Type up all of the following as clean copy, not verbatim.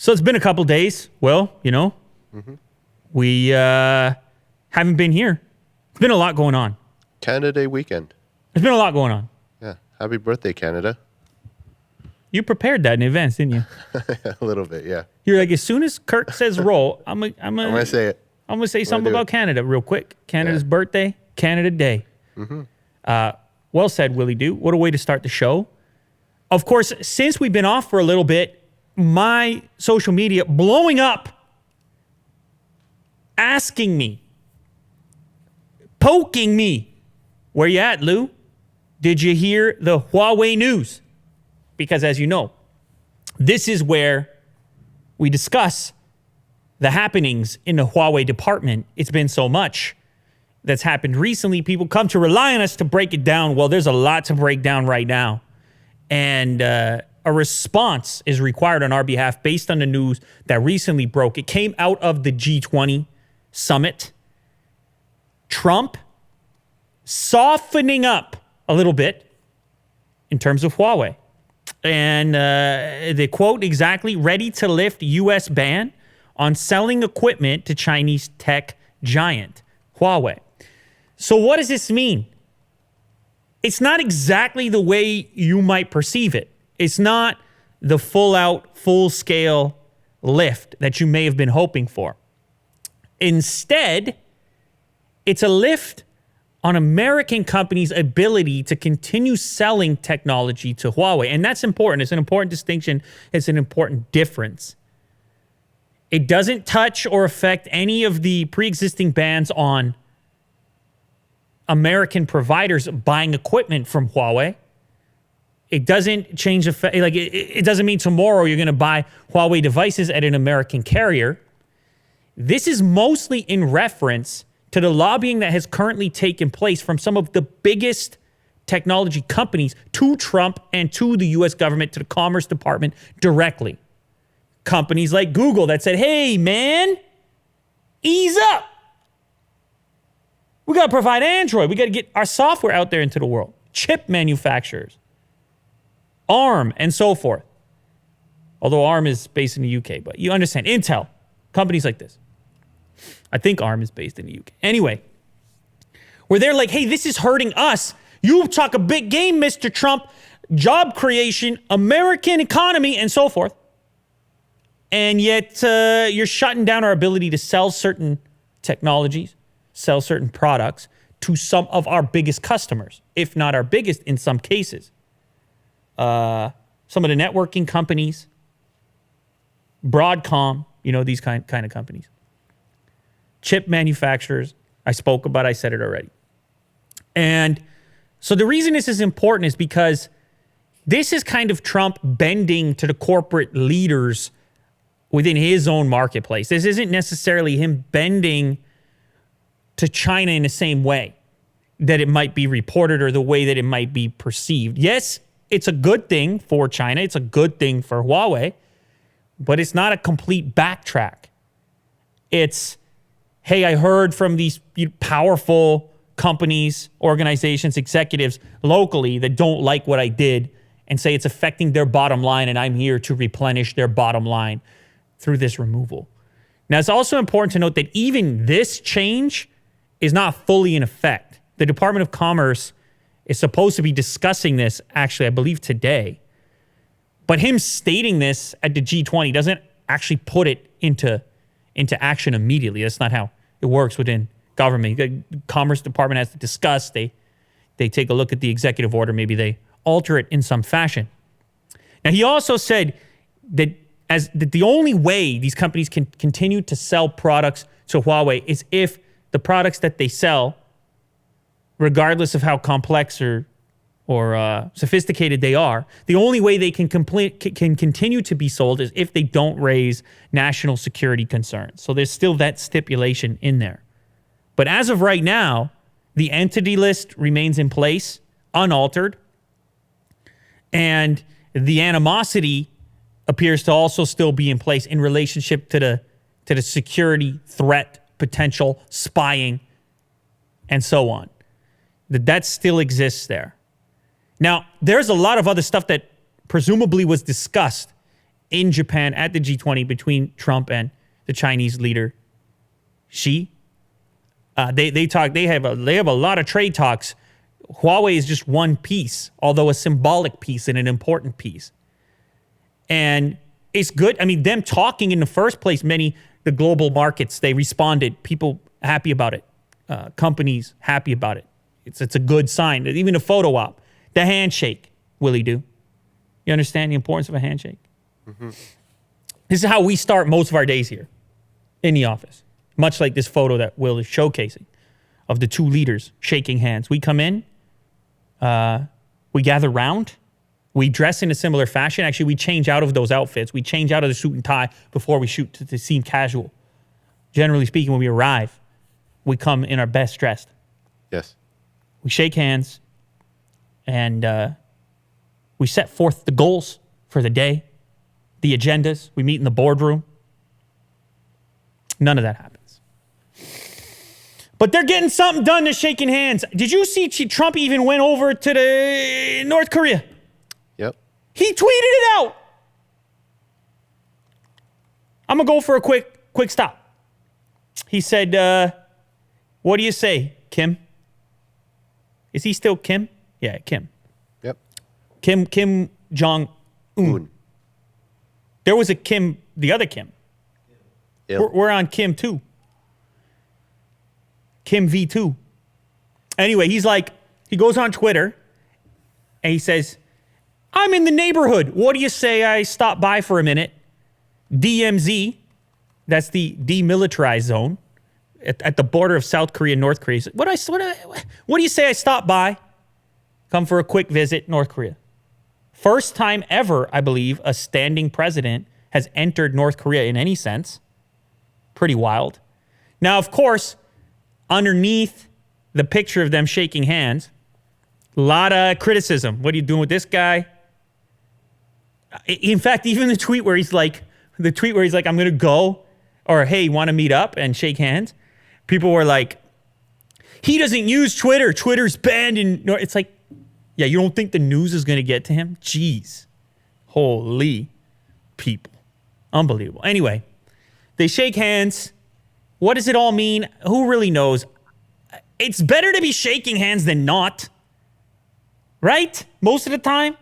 So it's been a couple days. Well, we haven't been here. It's been a lot going on. Canada Day weekend. There's been a lot going on. Yeah. Happy birthday, Canada. You prepared that in advance, didn't you? A little bit, yeah. You're like, as soon as Kirk says roll, I'm gonna say it. I'm gonna say something about Canada real quick. Canada's birthday, Canada Day. Well said, Willie Doo. What a way to start the show. Of course, since we've been off for a little bit, my social media blowing up, asking me, poking me, where you at, Lou? Did you hear the Huawei news? Because as you know, this is where we discuss the happenings in the Huawei department. It's been so much that's happened recently. People come to rely on us to break it down. Well, there's a lot to break down right now. And a response is required on our behalf based on the news that recently broke. It came out of the G20 summit. Trump softening up a little bit in terms of Huawei. And the quote exactly, ready to lift U.S. ban on selling equipment to Chinese tech giant Huawei. So what does this mean? It's not exactly the way you might perceive it. It's not the full-out, full-scale lift that you may have been hoping for. Instead, it's a lift on American companies' ability to continue selling technology to Huawei. And that's important. It's an important distinction. It's an important difference. It doesn't touch or affect any of the pre-existing bans on American providers buying equipment from Huawei. It doesn't change it doesn't mean tomorrow you're going to buy Huawei devices at an American carrier. This is mostly in reference to the lobbying that has currently taken place from some of the biggest technology companies to Trump and to the U.S. government, to the Commerce Department directly. Companies like Google that said, hey, man, ease up. We got to provide Android. We got to get our software out there into the world. Chip manufacturers, ARM, and so forth. Although ARM is based in the UK, but you understand. Intel, companies like this. I think ARM is based in the UK. Anyway, where they're like, hey, this is hurting us. You talk a big game, Mr. Trump. Job creation, American economy, and so forth. And yet you're shutting down our ability to sell certain technologies, sell certain products to some of our biggest customers, if not our biggest in some cases. Some of the networking companies, Broadcom, these kind of companies. Chip manufacturers, I spoke about, I said it already. And so the reason this is important is because this is kind of Trump bending to the corporate leaders within his own marketplace. This isn't necessarily him bending to China in the same way that it might be reported or the way that it might be perceived. Yes, it's a good thing for China. It's a good thing for Huawei, but it's not a complete backtrack. It's, hey, I heard from these powerful companies, organizations, executives locally that don't like what I did and say it's affecting their bottom line, and I'm here to replenish their bottom line through this removal. Now, it's also important to note that even this change is not fully in effect. The Department of Commerce is supposed to be discussing this, actually, I believe today. But him stating this at the G20 doesn't actually put it into action immediately. That's not how it works within government. The Commerce Department has to discuss. They take a look at the executive order. Maybe they alter it in some fashion. Now, he also said that the only way these companies can continue to sell products to Huawei is if the products that they sell, regardless of how complex or sophisticated they are, the only way they can continue to be sold is if they don't raise national security concerns. So there's still that stipulation in there. But as of right now, the entity list remains in place, unaltered, and the animosity appears to also still be in place in relationship to the security threat, potential spying, and so on. That still exists there. Now, there's a lot of other stuff that presumably was discussed in Japan at the G20 between Trump and the Chinese leader Xi. They talk. They have a lot of trade talks. Huawei is just one piece, although a symbolic piece and an important piece. And it's good. I mean, them talking in the first place, the global markets, they responded. People happy about it. Companies happy about it. It's a good sign. Even a photo op, the handshake. Willie do. You understand the importance of a handshake? Mm-hmm. This is how we start most of our days here in the office. Much like this photo that Will is showcasing of the two leaders shaking hands. We come in, we gather round, we dress in a similar fashion. Actually, we change out of those outfits. We change out of the suit and tie before we shoot to seem casual. Generally speaking, when we arrive, we come in our best dressed. Yes. We shake hands, and we set forth the goals for the day, the agendas. We meet in the boardroom. None of that happens. But they're getting something done. They're shaking hands. Did you see Trump even went over to the North Korea? Yep. He tweeted it out. I'm going to go for a quick stop. He said, what do you say, Kim? Is he still Kim? Yeah, Kim. Yep. Kim Jong-un. There was a Kim, the other Kim. We're on Kim 2. Kim V2. Anyway, he goes on Twitter and he says, I'm in the neighborhood. What do you say I stop by for a minute? DMZ, that's the demilitarized zone at the border of South Korea and North Korea. What do you say I stop by? Come for a quick visit, North Korea. First time ever, I believe, a standing president has entered North Korea in any sense. Pretty wild. Now, of course, underneath the picture of them shaking hands, a lot of criticism. What are you doing with this guy? In fact, even the tweet where he's like, I'm going to go, or hey, want to meet up and shake hands? People were like, he doesn't use Twitter. Twitter's banned. It's like, yeah, you don't think the news is going to get to him? Jeez. Holy people. Unbelievable. Anyway, they shake hands. What does it all mean? Who really knows? It's better to be shaking hands than not. Right? Most of the time.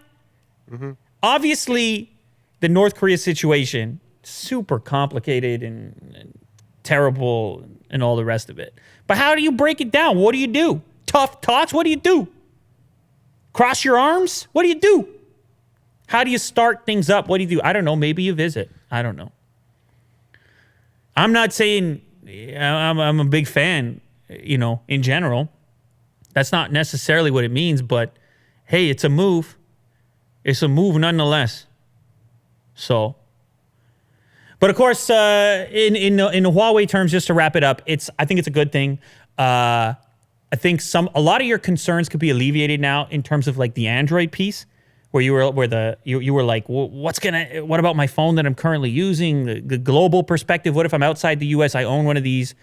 Mm-hmm. Obviously, the North Korea situation, super complicated and terrible and all the rest of it. But how do you break it down? What do you do? Tough talks? What do you do? Cross your arms? What do you do? How do you start things up? What do you do? I don't know. Maybe you visit. I don't know. I'm not saying I'm a big fan, in general. That's not necessarily what it means, but hey, it's a move. It's a move nonetheless. So, but of course, in the Huawei terms, just to wrap it up, I think it's a good thing. I think a lot of your concerns could be alleviated now in terms of like the Android piece, where you were like, well, what about my phone that I'm currently using? The global perspective. What if I'm outside the U.S.? I own one of these.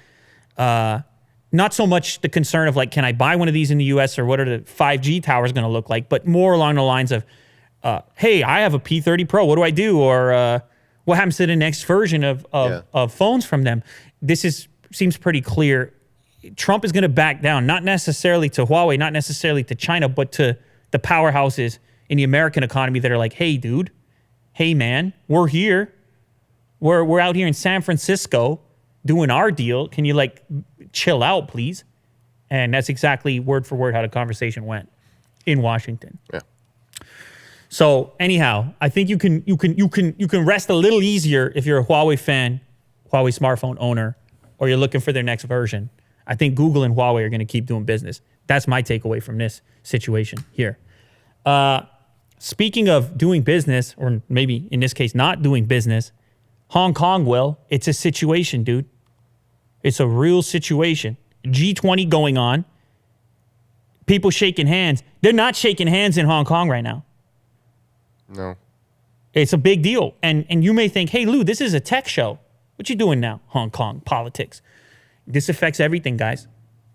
Not so much the concern of like, can I buy one of these in the U.S. or what are the 5G towers going to look like, but more along the lines of, hey, I have a P30 Pro. What do I do? Or what happens to the next version of phones from them? This seems pretty clear. Trump is going to back down, not necessarily to Huawei, not necessarily to China, but to the powerhouses in the American economy that are like, hey, dude, hey, man, we're here. We're out here in San Francisco doing our deal. Can you like chill out, please? And that's exactly word for word how the conversation went in Washington. Yeah. So anyhow, I think you can rest a little easier if you're a Huawei fan, Huawei smartphone owner, or you're looking for their next version. I think Google and Huawei are going to keep doing business. That's my takeaway from this situation here. Speaking of doing business, or maybe in this case not doing business, Hong Kong, it's a situation, dude. It's a real situation. G20 going on. People shaking hands. They're not shaking hands in Hong Kong right now. No. It's a big deal. And you may think, hey, Lou, this is a tech show. What you doing now? Hong Kong politics. This affects everything, guys.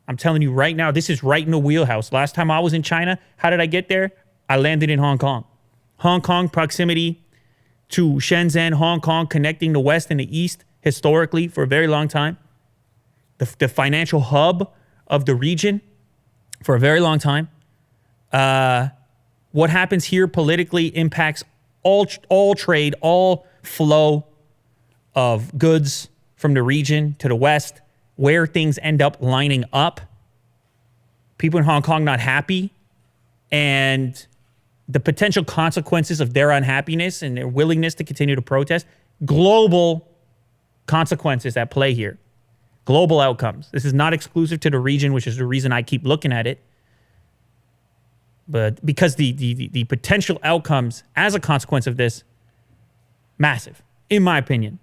I'm telling you right now, this is right in the wheelhouse. Last time I was in China, how did I get there? I landed in Hong Kong. Hong Kong proximity to Shenzhen, Hong Kong, connecting the West and the East historically for a very long time. The financial hub of the region for a very long time. What happens here politically impacts all trade, all flow of goods from the region to the West, where things end up lining up. People in Hong Kong not happy, and the potential consequences of their unhappiness and their willingness to continue to protest. Global consequences at play here. Global outcomes. This is not exclusive to the region, which is the reason I keep looking at it. But because the potential outcomes as a consequence of this, massive, in my opinion.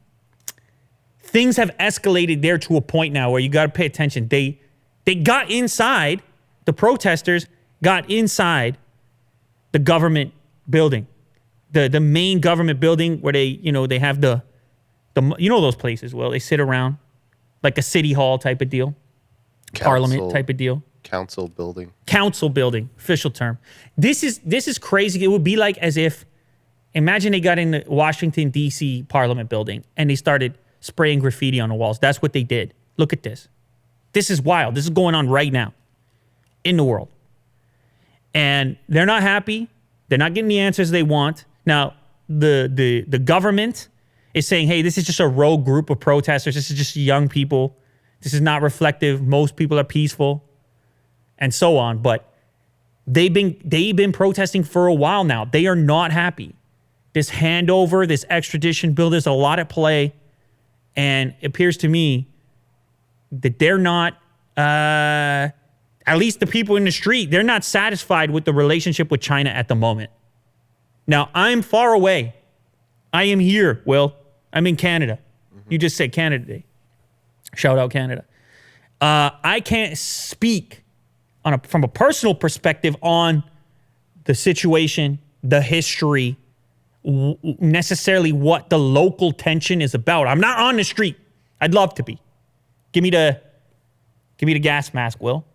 Things have escalated there to a point now where you got to pay attention. They got inside, the protesters got inside the government building, the main government building where they have the those places, Will, they sit around like a city hall type of deal, parliament type of deal. Council building, official term. This is crazy. It would be like as if, imagine they got in the Washington, D.C. Parliament building and they started spraying graffiti on the walls. That's what they did. Look at this. This is wild. This is going on right now in the world. And they're not happy. They're not getting the answers they want. Now, the government is saying, hey, this is just a rogue group of protesters. This is just young people. This is not reflective. Most people are peaceful, and so on. But they've been protesting for a while now. They are not happy. This handover, this extradition bill, there's a lot at play. And it appears to me that they're not, at least the people in the street, they're not satisfied with the relationship with China at the moment. Now, I'm far away. I am here, Will. I'm in Canada. Mm-hmm. You just said Canada Day. Shout out Canada. I can't speak from a personal perspective on the situation, the history, necessarily what the local tension is about. I'm not on the street. I'd love to be. Give me the gas mask, Will.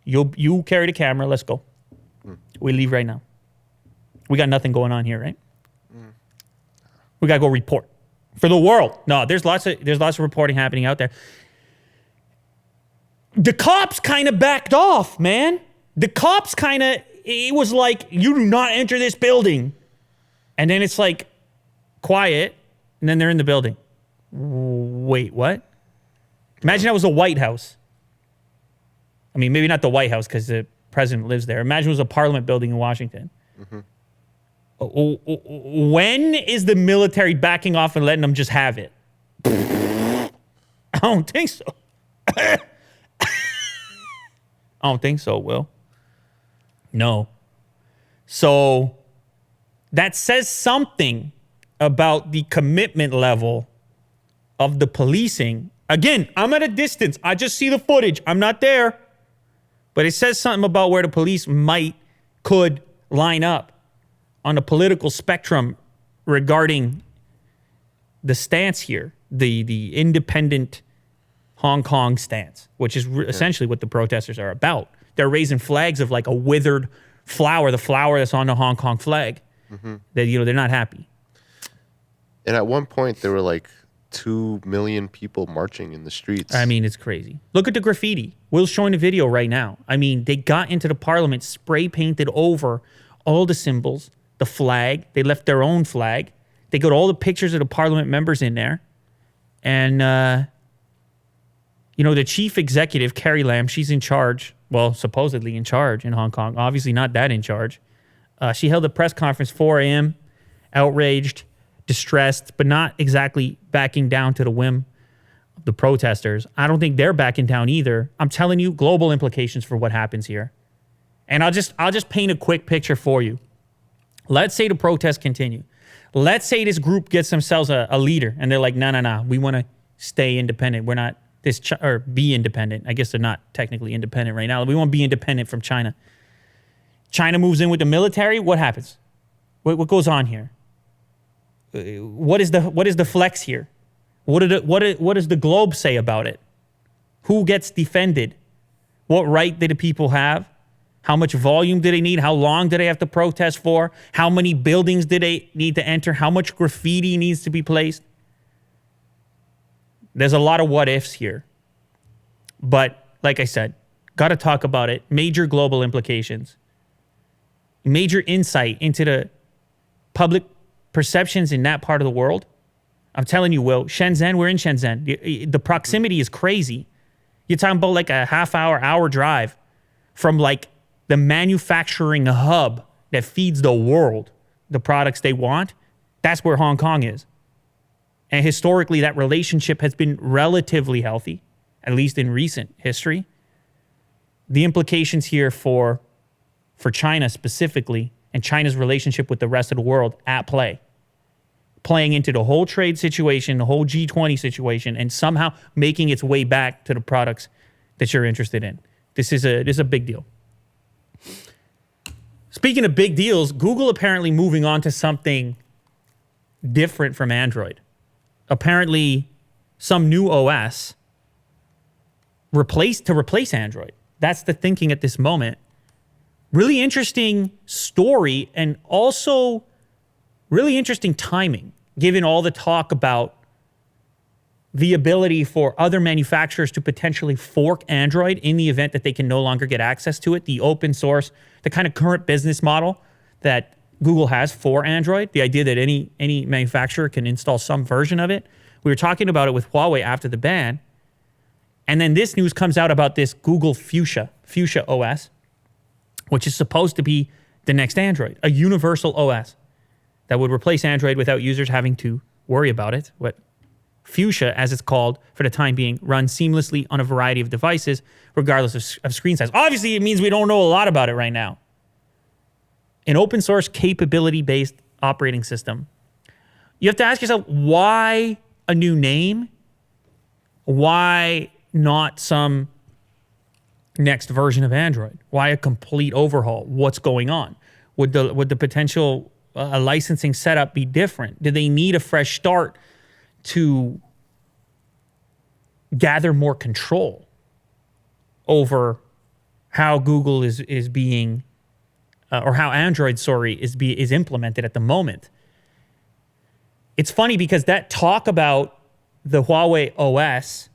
You carry the camera. Let's go. We leave right now. We got nothing going on here, right? We gotta go report for the world. No, there's lots of reporting happening out there. The cops kind of backed off, man. The cops it was like, you do not enter this building. And then it's like quiet, and then they're in the building. Wait, what? Imagine that was the White House. I mean, maybe not the White House because the president lives there. Imagine it was a parliament building in Washington. Mm-hmm. When is the military backing off and letting them just have it? I don't think so. I don't think so, Will. No. So that says something about the commitment level of the policing. Again, I'm at a distance. I just see the footage. I'm not there. But it says something about where the police could line up on the political spectrum regarding the stance here, the independent Hong Kong stance, which is essentially what the protesters are about. They're raising flags of like a withered flower, the flower that's on the Hong Kong flag. Mm-hmm. That they're not happy. And at one point, there were like 2 million people marching in the streets. I mean, it's crazy. Look at the graffiti. Will's showing the video right now. I mean, they got into the parliament, spray painted over all the symbols, the flag. They left their own flag. They got all the pictures of the parliament members in there. And, the chief executive, Carrie Lam, she's in charge. Well, supposedly in charge in Hong Kong. Obviously not that in charge. She held a press conference 4 a.m., outraged, distressed, but not exactly backing down to the whim of the protesters. I don't think they're backing down either. I'm telling you, global implications for what happens here. And I'll just paint a quick picture for you. Let's say the protests continue. Let's say this group gets themselves a leader, and they're like, no, we want to stay independent. We're not or be independent. I guess they're not technically independent right now. We want to be independent from China. China moves in with the military. What happens? What goes on here? What is the flex here? What does the globe say about it? Who gets defended? What right do the people have? How much volume do they need? How long do they have to protest for? How many buildings do they need to enter? How much graffiti needs to be placed? There's a lot of what ifs here. But like I said, got to talk about it. Major global implications. Major insight into the public perceptions in that part of the world. I'm telling you, Will, Shenzhen, we're in Shenzhen. The proximity is crazy. You're talking about like a hour drive from like the manufacturing hub that feeds the world the products they want. That's where Hong Kong is. And historically, that relationship has been relatively healthy, at least in recent history. The implications here for China specifically, and China's relationship with the rest of the world at play, playing into the whole trade situation, the whole G20 situation, and somehow making its way back to the products that you're interested in. This is a big deal. Speaking of big deals, Google apparently moving on to something different from Android. Apparently, some new OS to replace Android. That's the thinking at this moment. Really interesting story, and also really interesting timing, given all the talk about the ability for other manufacturers to potentially fork Android in the event that they can no longer get access to it. The open source, the kind of current business model that Google has for Android, the idea that any manufacturer can install some version of it. We were talking about it with Huawei after the ban. And then this news comes out about this Google Fuchsia OS, which is supposed to be the next Android, a universal OS that would replace Android without users having to worry about it. What Fuchsia, as it's called for the time being, runs seamlessly on a variety of devices, regardless of screen size. Obviously, it means we don't know a lot about it right now. An open source capability-based operating system. You have to ask yourself, why a new name? Why not some next version of Android? Why a complete overhaul? What's going on? Would the potential licensing setup be different? Do they need a fresh start to gather more control over how Google is being, or how Android, is implemented at the moment? It's funny because that talk about the Huawei OS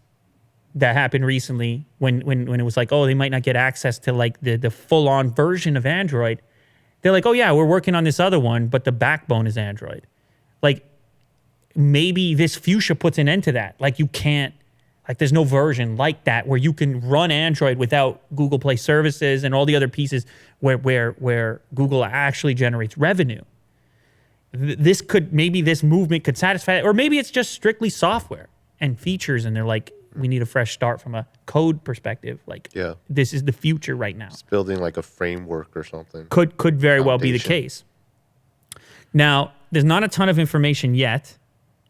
that happened recently when it was like, oh, they might not get access to like the full-on version of Android. They're like, oh yeah, we're working on this other one, but the backbone is Android. Like, maybe this Fuchsia puts an end to that. Like, you can't, like, there's no version like that where you can run Android without Google Play services and all the other pieces where Google actually generates revenue. Maybe this movement could satisfy it, or maybe it's just strictly software and features, and they're like, we need a fresh start from a code perspective. Like, yeah, this is the future right now. It's building like a framework or something. Could very well be the case. Now, there's not a ton of information yet.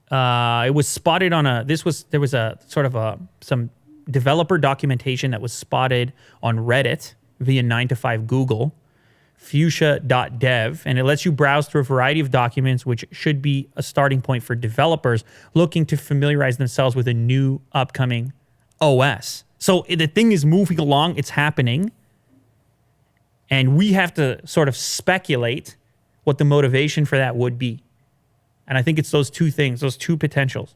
It was spotted on there was a sort of some developer documentation that was spotted on Reddit via 9to5 Google, fuchsia.dev, and it lets you browse through a variety of documents, which should be a starting point for developers looking to familiarize themselves with a new upcoming OS. So the thing is moving along, it's happening, and we have to sort of speculate what the motivation for that would be. And I think it's those two things, those two potentials.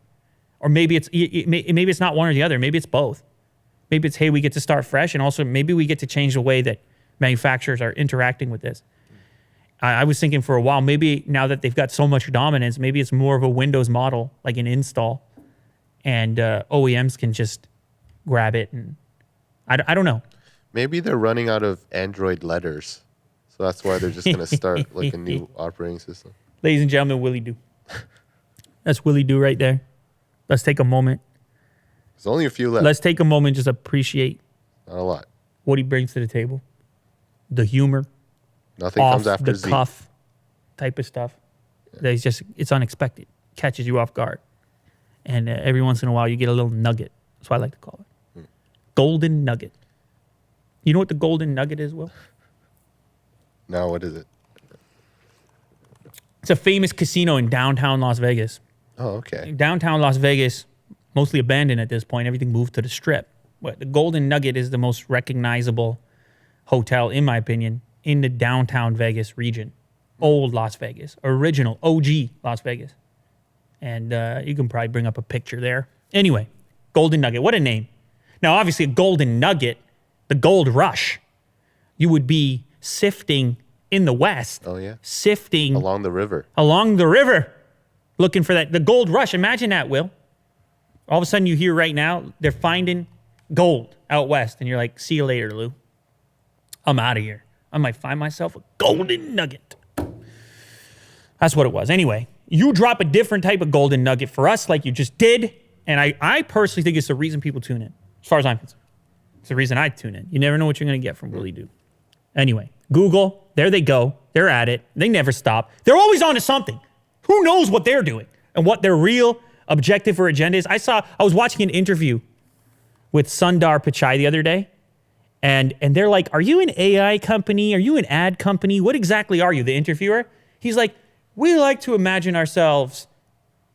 Or maybe it's not one or the other. Maybe it's both. Maybe it's, hey, we get to start fresh, and also maybe we get to change the way that manufacturers are interacting with this. I was thinking for a while, maybe now that they've got so much dominance, maybe it's more of a Windows model, like an install, and OEMs can just grab it. And I don't know. Maybe they're running out of Android letters, so that's why they're just going to start like a new operating system. Ladies and gentlemen, Willie Do. That's Willie Do right there. Let's take a moment. There's only a few left. Let's take a moment, just appreciate not a lot what he brings to the table. The humor, nothing comes after the cuff type of stuff. Yeah. That is just, it's unexpected, catches you off guard, and every once in a while you get a little nugget. That's what I like to call it. Golden nugget. You know what the golden nugget is, Will? No, what is it? It's a famous casino in downtown Las Vegas. Oh, okay. Downtown Las Vegas, mostly abandoned at this point. Everything moved to the Strip. But the golden nugget is the most recognizable hotel, in my opinion, in the downtown Vegas region. Old Las Vegas, original OG Las Vegas. And you can probably bring up a picture there. Anyway, Golden Nugget, what a name. Now, obviously, a golden nugget, the gold rush, you would be sifting in the West. Oh, yeah. Sifting Along the river. Looking for that. The gold rush. Imagine that, Will. All of a sudden you hear right now, they're finding gold out West. And you're like, see you later, Lou. I'm out of here. I might find myself a golden nugget. That's what it was. Anyway, you drop a different type of golden nugget for us like you just did. And I personally think it's the reason people tune in. As far as I'm concerned. It's the reason I tune in. You never know what you're going to get from Willie Dude. Anyway, Google, there they go. They're at it. They never stop. They're always on to something. Who knows what they're doing and what their real objective or agenda is? I was watching an interview with Sundar Pichai the other day, and they're like, are you an AI company? Are you an ad company? What exactly are you? The interviewer? He's like, we like to imagine ourselves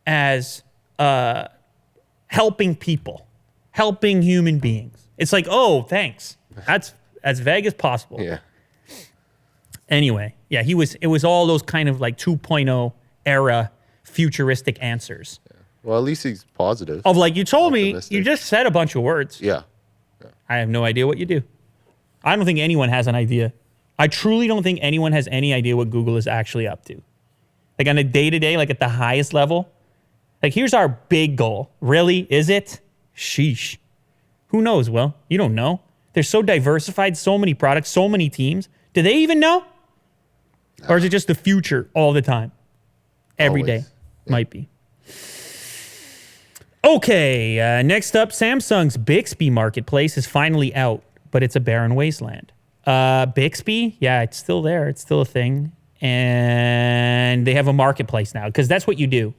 as helping people, helping human beings. It's like, oh, thanks. That's as vague as possible. Yeah. Anyway, yeah, it was all those kind of like 2.0 era futuristic answers. Yeah. Well, at least he's positive. Of like, you told me, Optimistic. you just said a bunch of words. Yeah. I have no idea what you do. I don't think anyone has an idea. I truly don't think anyone has any idea what Google is actually up to. Like on a day-to-day, like at the highest level, like here's our big goal. Really? Is it? Sheesh. Who knows, Will? You don't know. They're so diversified, so many products, so many teams. Do they even know? Or is it just the future all the time? Every day. Always. Might be. Okay, next up, Samsung's Bixby marketplace is finally out, but it's a barren wasteland. Bixby, yeah, it's still there. It's still a thing. And they have a marketplace now, because that's what you do.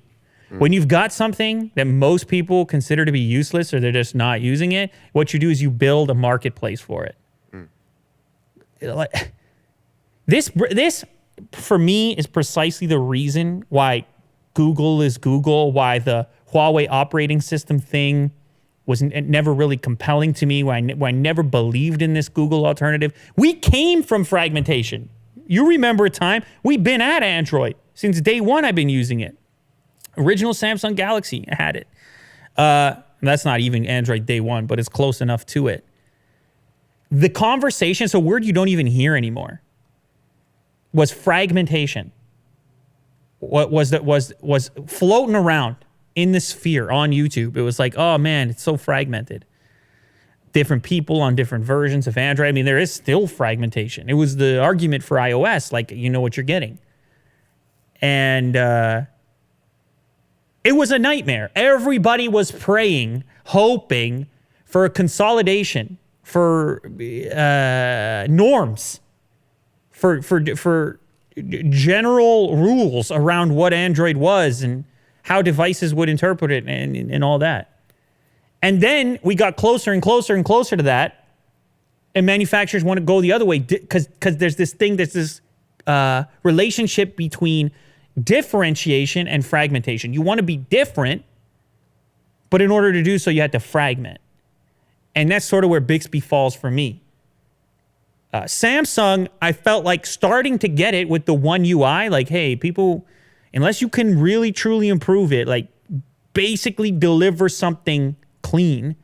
When you've got something that most people consider to be useless or they're just not using it, what you do is you build a marketplace for it. This, for me, is precisely the reason why Google is Google, why the Huawei operating system thing was never really compelling to me, why I never believed in this Google alternative. We came from fragmentation. You remember a time, we've been at Android. Since day one, I've been using it. Original Samsung Galaxy had it. That's not even Android day one, but it's close enough to it. The conversation, it's a word you don't even hear anymore, was fragmentation. What was floating around in the sphere on YouTube. It was like, oh man, it's so fragmented. Different people on different versions of Android. I mean, there is still fragmentation. It was the argument for iOS, like, you know what you're getting. And it was a nightmare. Everybody was praying, hoping for a consolidation, for norms, for general rules around what Android was and how devices would interpret it and all that. And then we got closer and closer and closer to that, and manufacturers want to go the other way because there's this relationship between differentiation and fragmentation. You want to be different, but in order to do so, you have to fragment. And that's sort of where Bixby falls for me. Samsung, I felt like starting to get it with the One UI, like, hey, people, unless you can really truly improve it, like basically deliver something clean,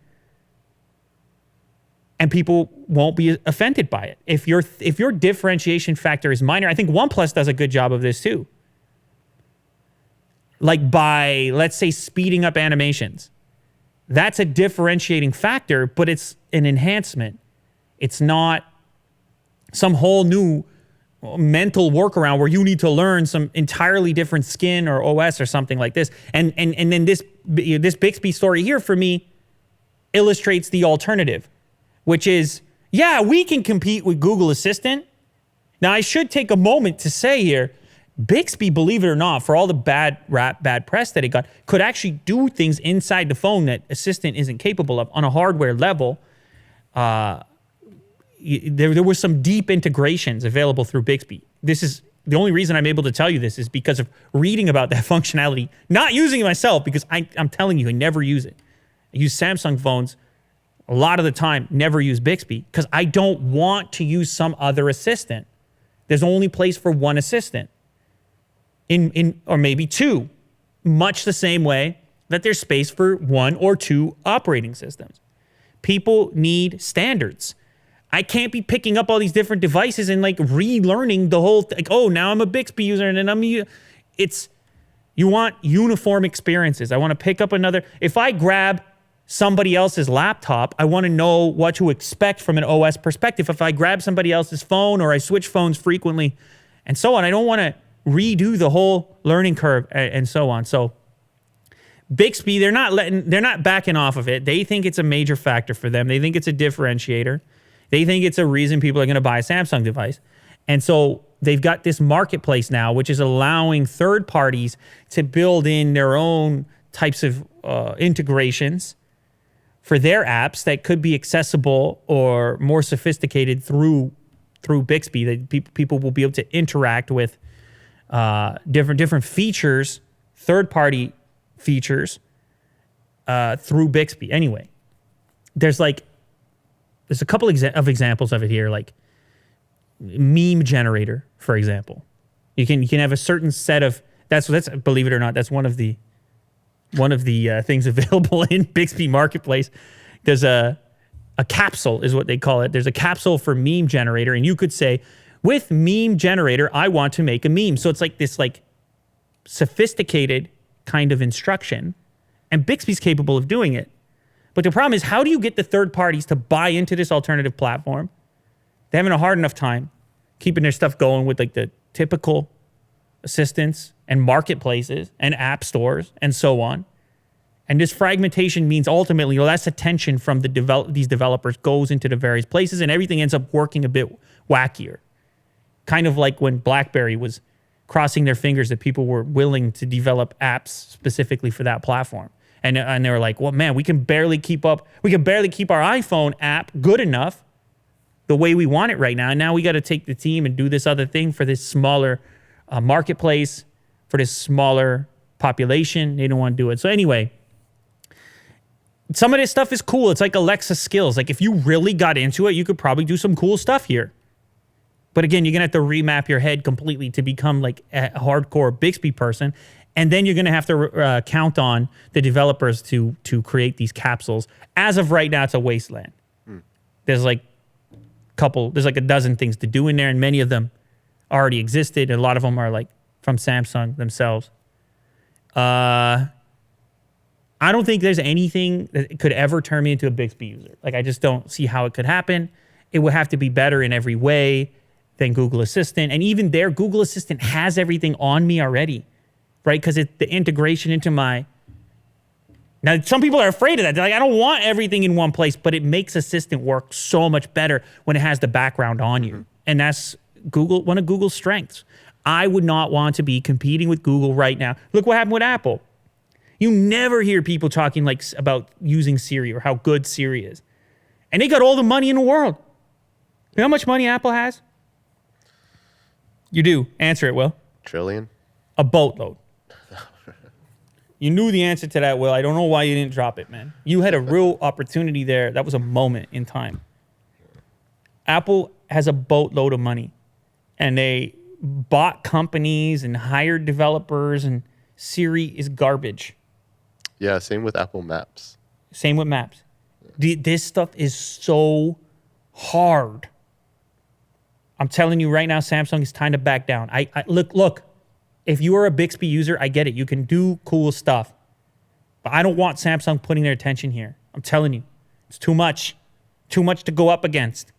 and people won't be offended by it. If your differentiation factor is minor, I think OnePlus does a good job of this too. Like by, let's say, speeding up animations. That's a differentiating factor, but it's an enhancement. It's not some whole new mental workaround where you need to learn some entirely different skin or OS or something like this. And then this Bixby story here for me illustrates the alternative, which is, yeah, we can compete with Google Assistant. Now, I should take a moment to say here, Bixby, believe it or not, for all the bad press that it got, could actually do things inside the phone that Assistant isn't capable of on a hardware level. There were some deep integrations available through Bixby. This is the only reason I'm able to tell you this is because of reading about that functionality, not using it myself, because I'm telling you, I never use it. I use Samsung phones a lot of the time, never use Bixby because I don't want to use some other assistant. There's only place for one assistant or maybe two, much the same way that there's space for one or two operating systems. People need standards. I can't be picking up all these different devices and like relearning the whole like, oh, now I'm a Bixby user and then you want uniform experiences. I want to pick up another. If I grab somebody else's laptop, I want to know what to expect from an OS perspective. If I grab somebody else's phone or I switch phones frequently and so on, I don't want to redo the whole learning curve and so on. So Bixby, they're not backing off of it. They think it's a major factor for them. They think it's a differentiator. They think it's a reason people are going to buy a Samsung device. And so they've got this marketplace now, which is allowing third parties to build in their own types of integrations for their apps that could be accessible or more sophisticated through Bixby. That people will be able to interact with different features, third-party features through Bixby. Anyway, there's a couple of examples of it here, like meme generator, for example. You can have a certain set of that's believe it or not, that's one of the things available in Bixby Marketplace. There's a capsule is what they call it. There's a capsule for meme generator, and you could say, with meme generator, I want to make a meme. So it's like this sophisticated kind of instruction, and Bixby's capable of doing it. But the problem is, how do you get the third parties to buy into this alternative platform? They're having a hard enough time keeping their stuff going with like the typical assistants and marketplaces and app stores and so on. And this fragmentation means ultimately less attention from these developers goes into the various places, and everything ends up working a bit wackier. Kind of like when BlackBerry was crossing their fingers that people were willing to develop apps specifically for that platform. And they were like, well, man, we can barely keep up. We can barely keep our iPhone app good enough the way we want it right now. And now we got to take the team and do this other thing for this smaller marketplace, for this smaller population. They don't want to do it. So anyway, some of this stuff is cool. It's like Alexa skills. Like if you really got into it, you could probably do some cool stuff here. But again, you're going to have to remap your head completely to become like a hardcore Bixby person. And then you're going to have to count on the developers to create these capsules. As of right now, it's a wasteland. There's like a dozen things to do in there, and many of them already existed. And a lot of them are like from Samsung themselves. I don't think there's anything that could ever turn me into a Bixby user. Like, I just don't see how it could happen. It would have to be better in every way than Google Assistant. And even there, Google Assistant has everything on me already, right? Because it's the integration into my... Now, some people are afraid of that. They're like, I don't want everything in one place, but it makes Assistant work so much better when it has the background on you. And that's one of Google's strengths. I would not want to be competing with Google right now. Look what happened with Apple. You never hear people talking like about using Siri or how good Siri is. And they got all the money in the world. You know how much money Apple has? You do. Answer it, Will. Trillion? A boatload. You knew the answer to that, Will. I don't know why you didn't drop it, man. You had a real opportunity there. That was a moment in time. Apple has a boatload of money. And they bought companies and hired developers, and Siri is garbage. Yeah, same with Apple Maps. Same with Maps. This stuff is so hard. I'm telling you right now, Samsung is time to back down. Look, if you are a Bixby user, I get it. You can do cool stuff. But I don't want Samsung putting their attention here. I'm telling you. It's too much. Too much to go up against.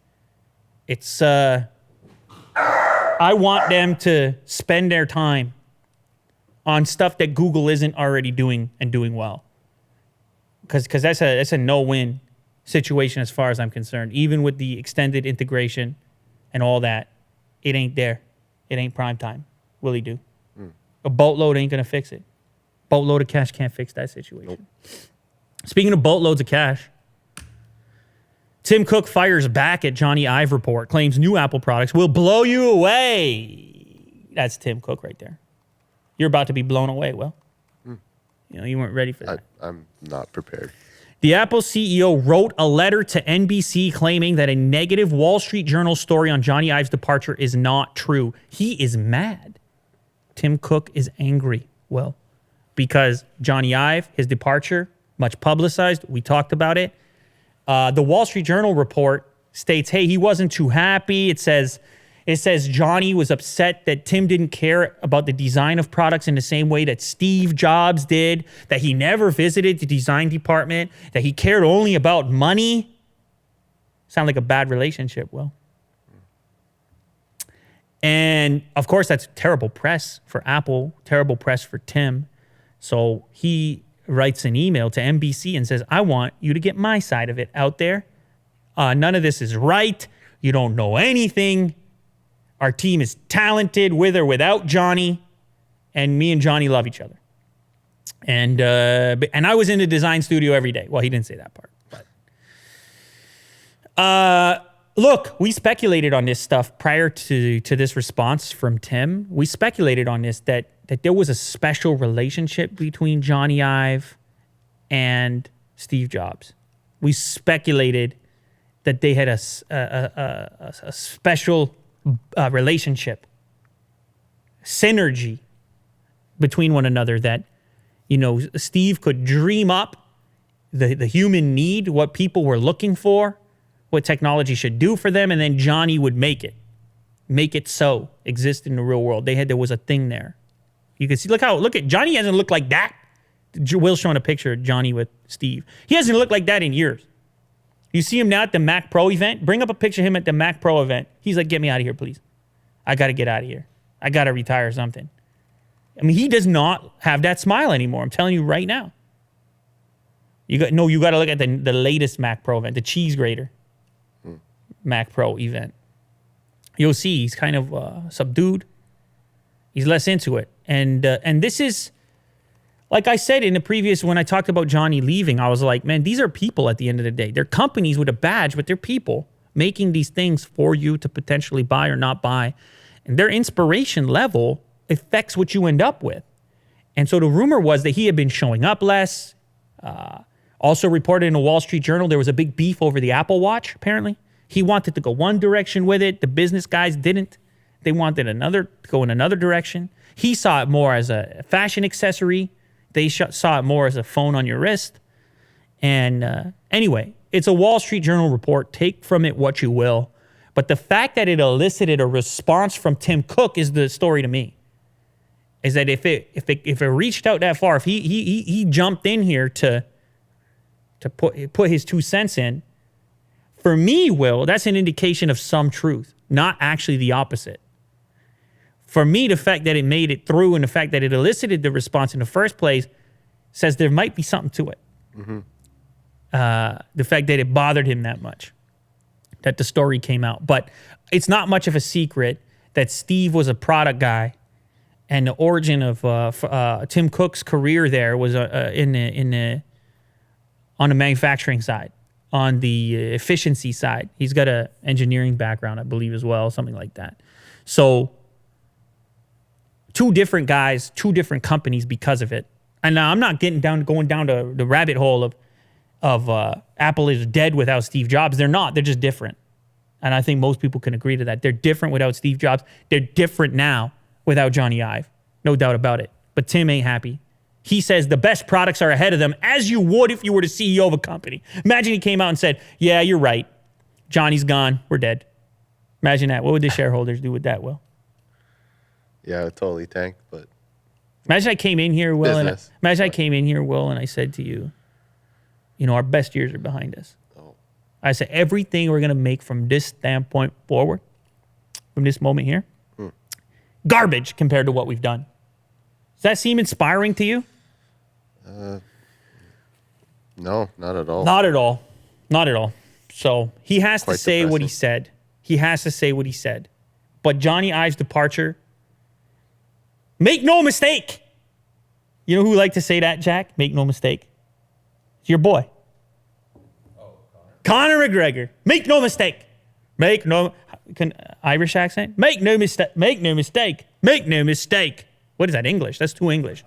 It's, I want them to spend their time on stuff that Google isn't already doing and doing well. Because that's a no-win situation as far as I'm concerned. Even with the extended integration and all that, it ain't there. It ain't prime time. Will he do? A boatload ain't going to fix it. Boatload of cash can't fix that situation. Nope. Speaking of boatloads of cash, Tim Cook fires back at Johnny Ive report, claims new Apple products will blow you away. That's Tim Cook right there. You're about to be blown away, Will. You know, you weren't ready for that. I'm not prepared. The Apple CEO wrote a letter to NBC claiming that a negative Wall Street Journal story on Johnny Ive's departure is not true. He is mad. Tim Cook is angry. Well, because Johnny Ive, his departure, much publicized. We talked about it. The Wall Street Journal report states, hey, he wasn't too happy. It says Johnny was upset that Tim didn't care about the design of products in the same way that Steve Jobs did, that he never visited the design department, that he cared only about money. Sound like a bad relationship, Will. And, of course, that's terrible press for Apple, terrible press for Tim. So he writes an email to NBC and says, I want you to get my side of it out there. None of this is right. You don't know anything. Our team is talented with or without Johnny. And me and Johnny love each other. And I was in the design studio every day. Well, he didn't say that part. But look, we speculated on this stuff prior to this response from Tim. We speculated on this that there was a special relationship between Johnny Ive and Steve Jobs. We speculated that they had a special relationship, synergy between one another, that, you know, Steve could dream up the human need, what people were looking for, what technology should do for them, and then Johnny would make it so, exist in the real world. There was a thing there. You can see, look at Johnny hasn't looked like that. Will's showing a picture of Johnny with Steve. He hasn't looked like that in years. You see him now at the Mac Pro event? Bring up a picture of him at the Mac Pro event. He's like, get me out of here, please. I got to get out of here. I got to retire or something. I mean, he does not have that smile anymore. I'm telling you right now. You got to look at the latest Mac Pro event, the cheese grater Mac Pro event. You'll see he's kind of subdued. He's less into it. And this is, like I said in the previous, when I talked about Johnny leaving, I was like, man, these are people at the end of the day. They're companies with a badge, but they're people making these things for you to potentially buy or not buy. And their inspiration level affects what you end up with. And so the rumor was that he had been showing up less. Also reported in the Wall Street Journal, there was a big beef over the Apple Watch, apparently. He wanted to go one direction with it. The business guys didn't. They wanted to go in another direction. He saw it more as a fashion accessory. They saw it more as a phone on your wrist. And anyway, it's a Wall Street Journal report. Take from it what you will. But the fact that it elicited a response from Tim Cook is the story to me. Is that if it reached out that far, if he jumped in here to put his 2 cents in, for me, Will, that's an indication of some truth, not actually the opposite. For me, the fact that it made it through and the fact that it elicited the response in the first place says there might be something to it. Mm-hmm. The fact that it bothered him that much, that the story came out. But it's not much of a secret that Steve was a product guy, and the origin of Tim Cook's career there was on the manufacturing side, on the efficiency side. He's got an engineering background, I believe, as well, something like that. So, two different guys, two different companies because of it. And now I'm not going down to the rabbit hole of Apple is dead without Steve Jobs. They're not. They're just different. And I think most people can agree to that. They're different without Steve Jobs. They're different now without Johnny Ive. No doubt about it. But Tim ain't happy. He says the best products are ahead of them, as you would if you were the CEO of a company. Imagine he came out and said, yeah, you're right. Johnny's gone. We're dead. Imagine that. What would the shareholders do with that, Will? Yeah, it totally tanked, but... Imagine I came in here, Will, Business. and I said to you, you know, our best years are behind us. Oh. I said, everything we're going to make from this standpoint forward, from this moment here, garbage compared to what we've done. Does that seem inspiring to you? No, not at all. Not at all. Not at all. So he has Quite to say what he depressing. said. He has to say what he said. But Johnny Ive's departure, make no mistake. You know who like to say that, Jack? Make no mistake. It's your boy. Oh, Conor McGregor. Make no mistake. Irish accent? Make no mistake. Make no mistake. Make no mistake. What is that, English? That's too English.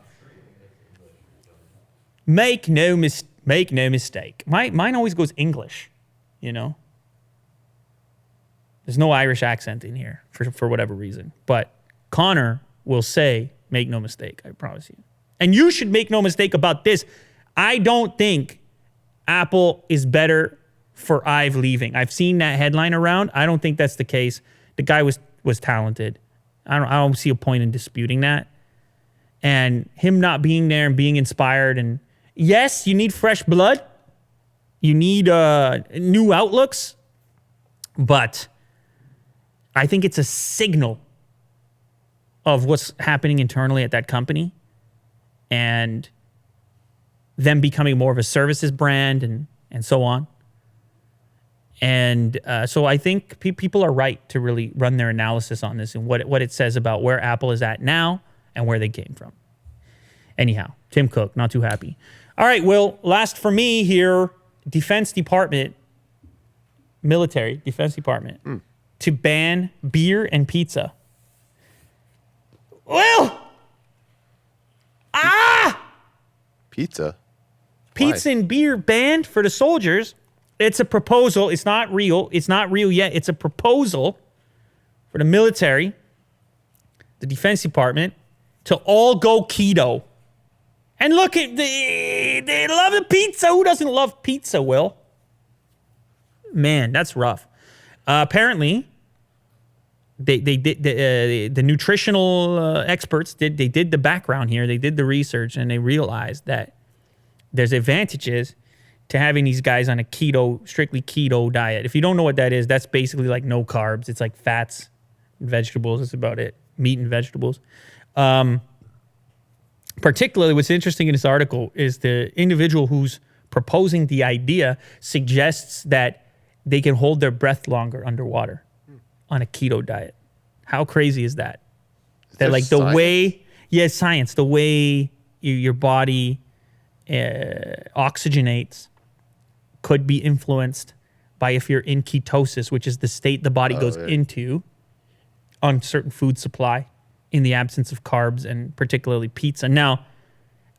Make no mistake. Make no mistake. Mine always goes English, you know? There's no Irish accent in here for whatever reason. But Connor will say, make no mistake, I promise you. And you should make no mistake about this. I don't think Apple is better for Ive leaving. I've seen that headline around. I don't think that's the case. The guy was talented. I don't see a point in disputing that. And him not being there and being inspired. And yes, you need fresh blood. You need new outlooks. But I think it's a signal of what's happening internally at that company and them becoming more of a services brand and so on. And so I think people are right to really run their analysis on this and what it says about where Apple is at now and where they came from. Anyhow, Tim Cook, not too happy. All right, Will, last for me here, Defense Department, military, Defense Department, to ban beer and pizza. Will! Pizza? Pizza and beer banned for the soldiers. It's a proposal. It's not real. It's not real yet. It's a proposal for the military, the Defense Department, to all go keto. And look, they love the pizza. Who doesn't love pizza, Will? Man, that's rough. Apparently, they did the nutritional experts did the background here. They did the research and they realized that there's advantages to having these guys on a strictly keto diet. If you don't know what that is, that's basically like no carbs. It's like fats and vegetables. That's about it. Meat and vegetables. Particularly, what's interesting in this article is the individual who's proposing the idea suggests that they can hold their breath longer underwater on a keto diet. How crazy is that? That like the way, science, the way your body oxygenates could be influenced by if you're in ketosis, which is the state the body goes into on certain food supply in the absence of carbs and particularly pizza. Now,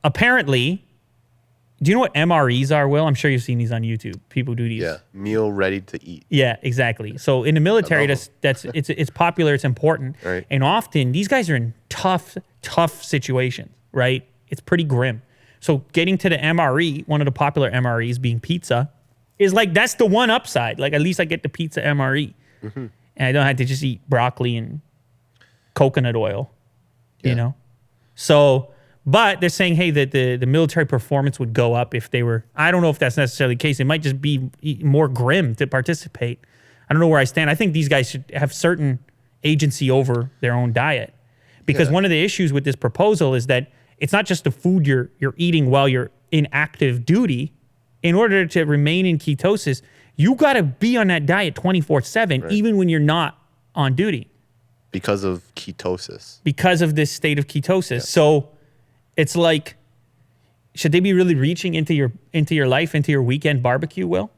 apparently, do you know what MREs are, Will? I'm sure you've seen these on YouTube. People do these. Yeah, meal ready to eat. Yeah, exactly. So in the military, it's popular, it's important. Right. And often these guys are in tough situations, right? It's pretty grim. So getting to the MRE, one of the popular MREs being pizza, is like that's the one upside. Like at least I get the pizza MRE. Mm-hmm. And I don't have to just eat broccoli and coconut oil, you know? So, but they're saying, hey, that the military performance would go up if they were, I don't know if that's necessarily the case. It might just be more grim to participate. I don't know where I stand. I think these guys should have certain agency over their own diet. Because one of the issues with this proposal is that it's not just the food you're eating while you're in active duty. In order to remain in ketosis, you got to be on that diet 24/7, even when you're not on duty. Because of ketosis. Because of this state of ketosis. Yeah. So it's like, should they be really reaching into your life, into your weekend barbecue, Will?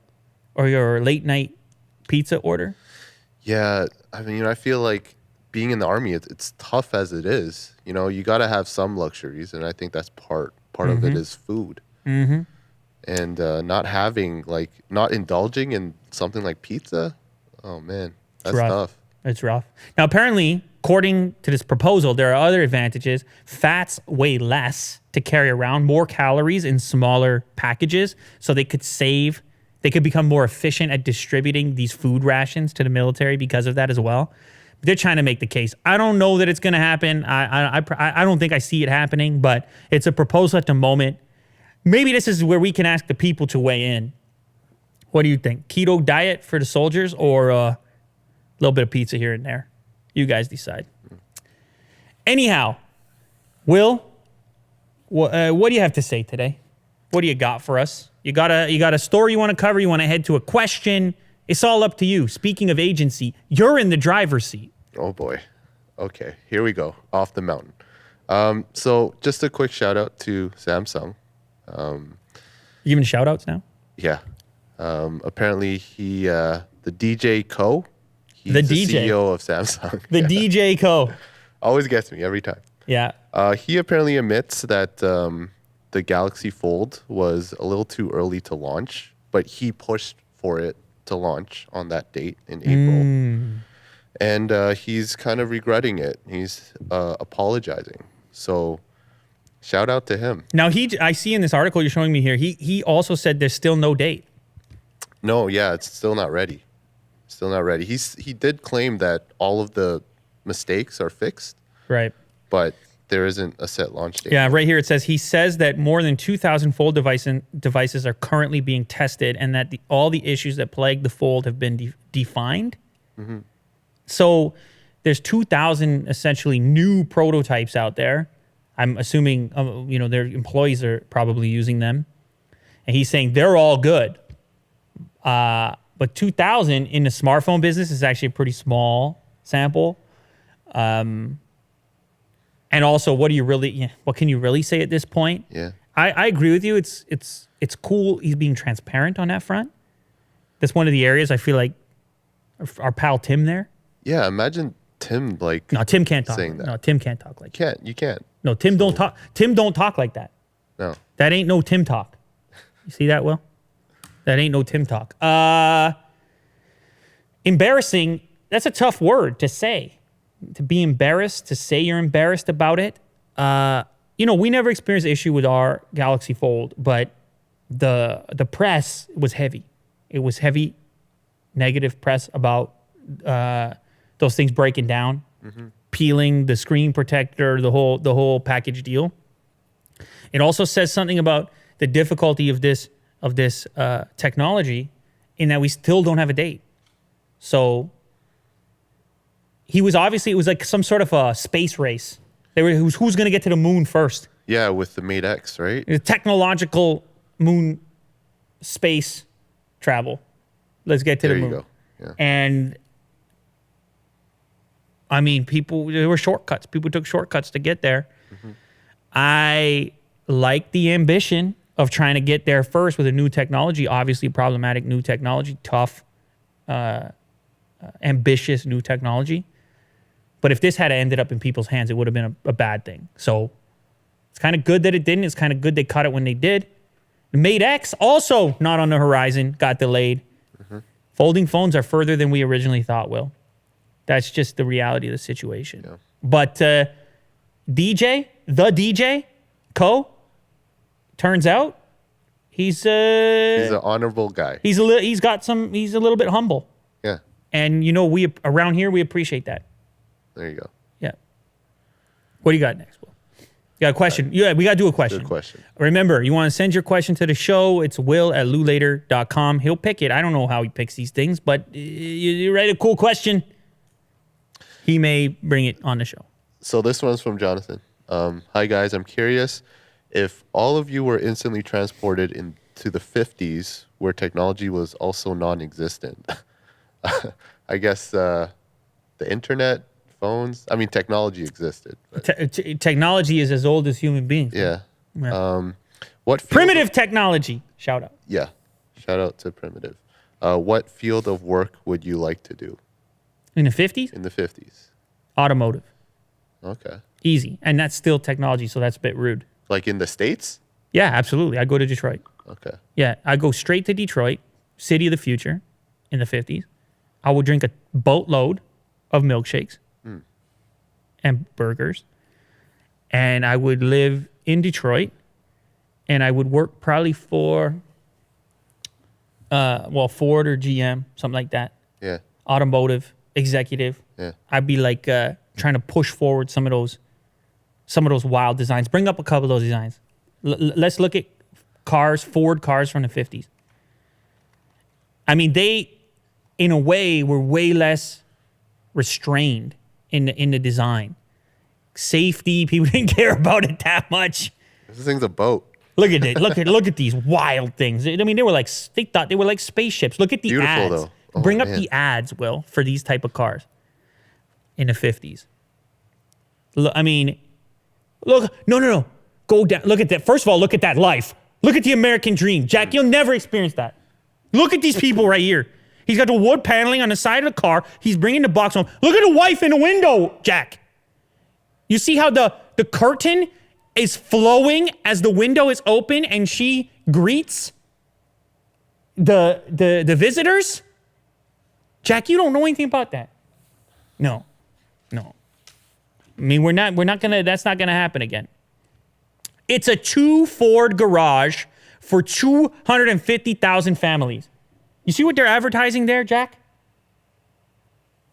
Or your late night pizza order? Yeah. I mean, I feel like being in the Army, it's tough as it is. You know, you got to have some luxuries. And I think that's part of it is food. Mm-hmm. And not indulging in something like pizza. Oh, man, that's tough. It's rough. Now, apparently, according to this proposal, there are other advantages. Fats weigh less to carry around, more calories in smaller packages, so they could become more efficient at distributing these food rations to the military because of that as well. They're trying to make the case. I don't know that it's going to happen. I don't think I see it happening, but it's a proposal at the moment. Maybe this is where we can ask the people to weigh in. What do you think? Keto diet for the soldiers or a little bit of pizza here and there? You guys decide. Anyhow, Will, what do you have to say today? What do you got for us? You got a story you want to cover? You want to head to a question? It's all up to you. Speaking of agency, you're in the driver's seat. Oh, boy. Okay, here we go. Off the mountain. So just a quick shout out to Samsung. You giving shout outs now? Yeah. Apparently the DJ Co. He's the CEO of Samsung. The DJ Co. Always gets me every time. Yeah. He apparently admits that the the Galaxy Fold was a little too early to launch, but he pushed for it to launch on that date in April. And he's kind of regretting it. He's apologizing. So shout out to him. Now, I see in this article you're showing me here, he also said there's still no date. No, yeah, it's still not ready. Still not ready. He did claim that all of the mistakes are fixed, Right. but there isn't a set launch date. Yeah, right here it says he says that more than 2,000 Fold devices are currently being tested, and that all the issues that plague the Fold have been defined. So there's 2,000 essentially new prototypes out there. I'm assuming their employees are probably using them, and he's saying they're all good. But 2,000 in the smartphone business is actually a pretty small sample. And also, what can you really say at this point? Yeah. I agree with you. It's cool. He's being transparent on that front. That's one of the areas I feel like our pal Tim there. Yeah, imagine Tim No, Tim can't talk. saying that. No, Tim can't talk like that. You can't. No, Tim don't talk. Tim don't talk like that. No. That ain't no Tim talk. You see that, Will? That ain't no Tim talk. Embarrassing, that's a tough word to say. To be embarrassed, to say you're embarrassed about it. We never experienced an issue with our Galaxy Fold, but the press was heavy. It was heavy, negative press about those things breaking down, peeling the screen protector, the whole package deal. It also says something about the difficulty of this technology, in that we still don't have a date. So it was like some sort of a space race. Who's going to get to the moon first? Yeah, with the Mate X, right? The technological moon space travel. Let's get to the moon. There you go. Yeah. And I mean, there were shortcuts. People took shortcuts to get there. I like the ambition of trying to get there first with a new technology. Obviously, problematic new technology, tough, ambitious new technology. But if this had ended up in people's hands, it would have been a bad thing. So it's kind of good that it didn't. It's kind of good they caught it when they did. The Mate X, also not on the horizon, got delayed. Folding phones are further than we originally thought, Will. That's just the reality of the situation. Yeah. But the DJ, turns out he's an honorable guy. He's a little bit humble. Yeah. And we around here we appreciate that. There you go. Yeah. What do you got next, Will? You got a question? Yeah, we got to do a question. Good question. Remember, you want to send your question to the show, it's will@loulater.com. He'll pick it. I don't know how he picks these things, but you write a cool question, he may bring it on the show. So this one's from Jonathan. Hi, guys. I'm curious if all of you were instantly transported into the 50s where technology was also non-existent. I guess the internet, phones, technology existed. But Technology is as old as human beings. yeah. Yeah. What Primitive technology. Shout out. Yeah. Shout out to Primitive. What field of work would you like to do In the 50s? in the 50s? Automotive. Okay. Easy. And that's still technology, so that's a bit rude. Like in the States? Yeah, absolutely. I'd go to Detroit. Okay. Yeah, I'd go straight to Detroit, city of the future, in the 50s. I would drink a boatload of milkshakes and burgers. And I would live in Detroit. And I would work probably for, Ford or GM, something like that. Yeah. Automotive executive. Yeah. I'd be like trying to push forward some of those wild designs. Bring up a couple of those designs. Let's look at Ford cars from the 50s. They, in a way, were way less restrained in the design. Safety, people didn't care about it that much. This thing's a boat. Look at it. Look at these wild things. They thought they were like spaceships. Look at the Beautiful, ads. though. Oh, Bring up man. the ads, Will, for these type of cars in the 50s. Look, no. Go down. Look at that. First of all, look at that life. Look at the American dream. Jack, you'll never experience that. Look at these people right here. He's got the wood paneling on the side of the car. He's bringing the box home. Look at the wife in the window, Jack. You see how the curtain is flowing as the window is open and she greets the visitors. Jack, you don't know anything about that. No. I mean, we're not gonna, that's not gonna happen again. It's a 2 Ford garage for 250,000 families. You see what they're advertising there, Jack?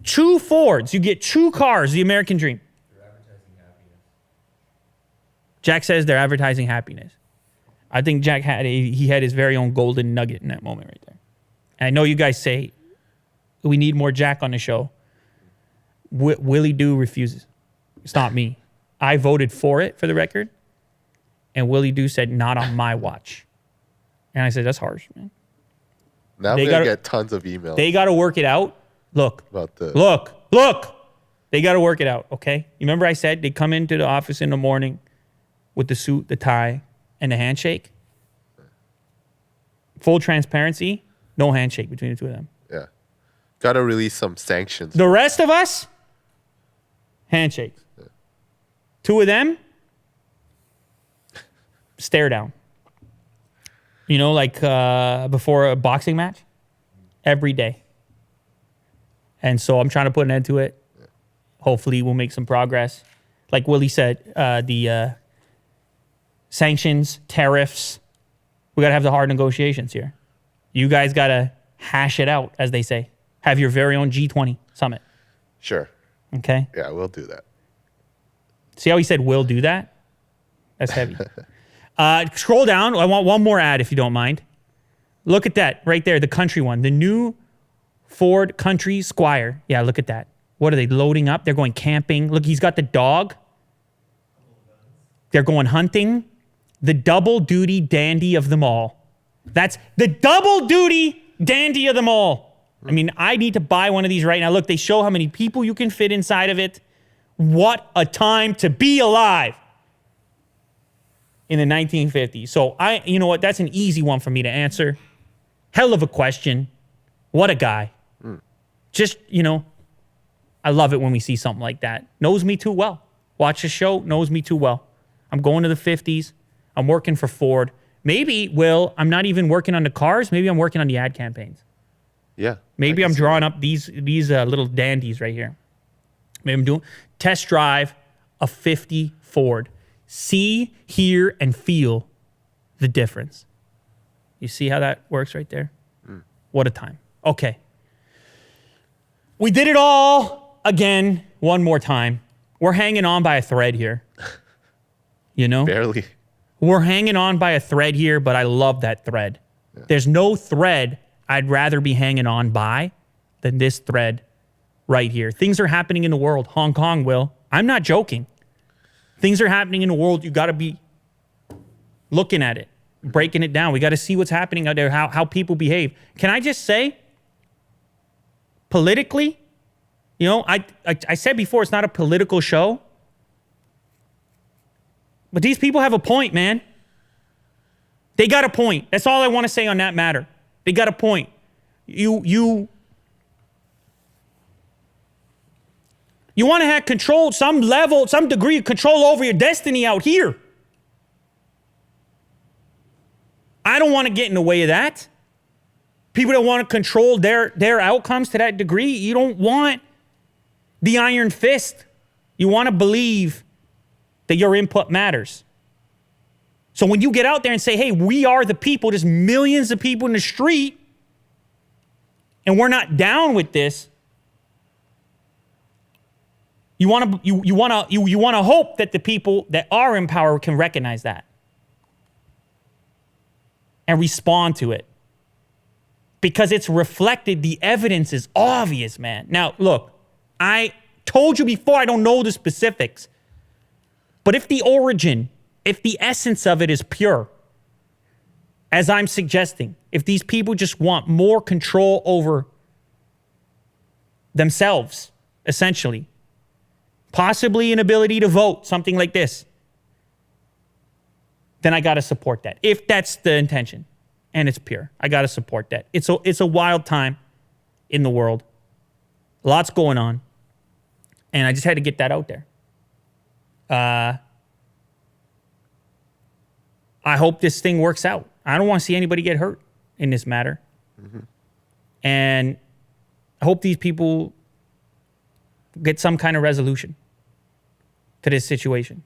2 Fords. You get 2 cars, the American dream. They're advertising happiness. Jack says they're advertising happiness. I think Jack had he had his very own golden nugget in that moment right there. And I know you guys say we need more Jack on the show. Willie Doo refuses. It's not me. I voted for it, for the record. And Willie Doo said, not on my watch. And I said, that's harsh, man. Now They we're going to gotta- get tons of emails They got to work it out. Look. about the. Look. They got to work it out, okay? You remember I said they come into the office in the morning with the suit, the tie, and the handshake? Full transparency, no handshake between the two of them. Yeah. Got to release some sanctions. The rest of us, handshakes. 2 of them, stare down. You know, like before a boxing match, every day. And so I'm trying to put an end to it. Hopefully we'll make some progress. Like Willie said, the sanctions, tariffs, we got to have the hard negotiations here. You guys got to hash it out, as they say. Have your very own G20 summit. Sure. Okay? Yeah, we'll do that. See how he said we'll do that? That's heavy. Scroll down. I want one more ad, if you don't mind. Look at that right there, the country one. The new Ford Country Squire. Yeah, look at that. What are they loading up? They're going camping. Look, he's got the dog. They're going hunting. The double duty dandy of them all. That's the double duty dandy of them all. I mean, I need to buy one of these right now. Look, they show how many people you can fit inside of it. What a time to be alive in the 1950s. So you know what? That's an easy one for me to answer. Hell of a question. What a guy. Just, I love it when we see something like that. Knows me too well. Watch the show, knows me too well. I'm going to the 50s. I'm working for Ford. Maybe, Will, I'm not even working on the cars. Maybe I'm working on the ad campaigns. Yeah. Maybe I'm drawing up these little dandies right here. Maybe I'm doing test drive a 50 Ford. See, hear, and feel the difference. You see how that works right there? What a time. Okay. We did it all again one more time. We're hanging on by a thread here. Barely. We're hanging on by a thread here, but I love that thread. Yeah. There's no thread I'd rather be hanging on by than this thread right here. Things are happening in the world. Hong Kong, Will. I'm not joking. Things are happening in the world. You got to be looking at it, breaking it down. We got to see what's happening out there, how people behave. Can I just say, politically, I said before, it's not a political show. But these people have a point, man. They got a point. That's all I want to say on that matter. They got a point. You want to have control, some level, some degree of control over your destiny out here. I don't want to get in the way of that. People that want to control their outcomes to that degree, you don't want the iron fist. You want to believe that your input matters. So when you get out there and say, hey, we are the people, there's millions of people in the street, and we're not down with this, you want to hope that the people that are in power can recognize that and respond to it. Because it's reflected, the evidence is obvious, man. Now, look, I told you before, I don't know the specifics. But if the origin, if the essence of it is pure, as I'm suggesting, if these people just want more control over themselves, essentially, possibly an ability to vote, something like this, then I got to support that. If that's the intention and it's pure, I got to support that. It's a wild time in the world. Lots going on. And I just had to get that out there. I hope this thing works out. I don't want to see anybody get hurt in this matter. And I hope these people get some kind of resolution to this situation.